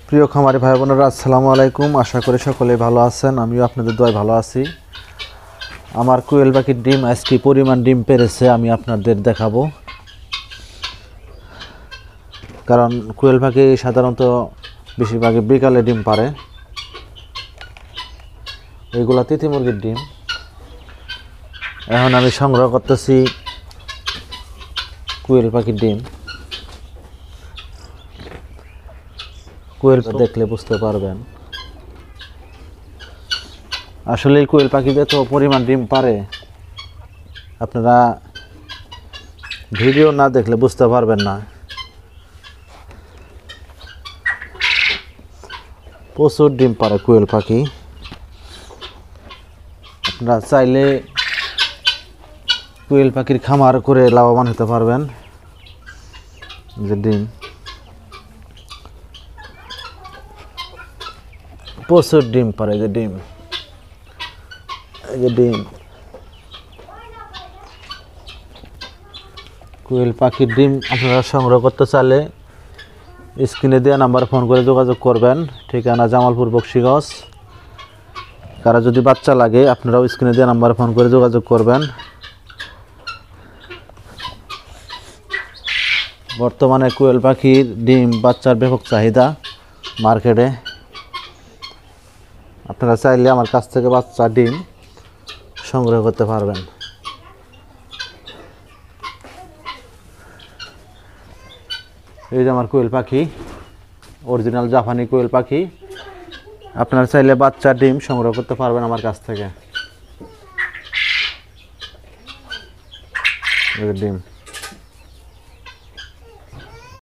প্রিয় খামারি ভাই বোনেরা, আসসালামু আলাইকুম। আশা করি সকলেই ভালো আছেন। আমিও আপনাদের দোয়ায় ভালো আছি। আমার কোয়েল পাখির ডিম আজকে পরিমাণ ডিম পেরেছে আমি আপনাদের দেখাবো। কারণ কোয়েল পাখি সাধারণত বেশিরভাগই বিকালে ডিম পারে। এইগুলা তিথি মুরগির ডিম। এখন আমি সংগ্রহ করতেছি কোয়েল পাখির ডিম। কোয়েল দেখলে বুঝতে পারবেন আসলে এই কোয়েল পাখি এত পরিমাণ ডিম পারে, আপনারা ভিডিও না দেখলে বুঝতে পারবেন না। প্রচুর ডিম পারে কোয়েল পাখি। আপনারা চাইলে কোয়েল পাখির খামার করে লাভবান হতে পারবেন। যে ডিম প্রচুর ডিম পারে, যে ডিম, এই যে ডিম। কোয়েল পাখির ডিম আপনারা সংগ্রহ করতে চাইলে স্ক্রিনে দেওয়া নাম্বার ফোন করে যোগাযোগ করবেন। ঠিকানা জামালপুর বক্সিগঞ্জ। কারা যদি বাচ্চা লাগে আপনারাও স্ক্রিনে দেওয়া নাম্বার ফোন করে যোগাযোগ করবেন। বর্তমানে কোয়েল পাখির ডিম বাচ্চার ব্যাপক চাহিদা মার্কেটে। আপনারা চাইলে আমার কাছ থেকে বাচ্চা ডিম সংগ্রহ করতে পারবেন। এই যে আমার কোয়েল পাখি, অরিজিনাল জাপানি কোয়েল পাখি। আপনারা চাইলে বাচ্চা ডিম সংগ্রহ করতে পারবেন আমার কাছ থেকে। ডিম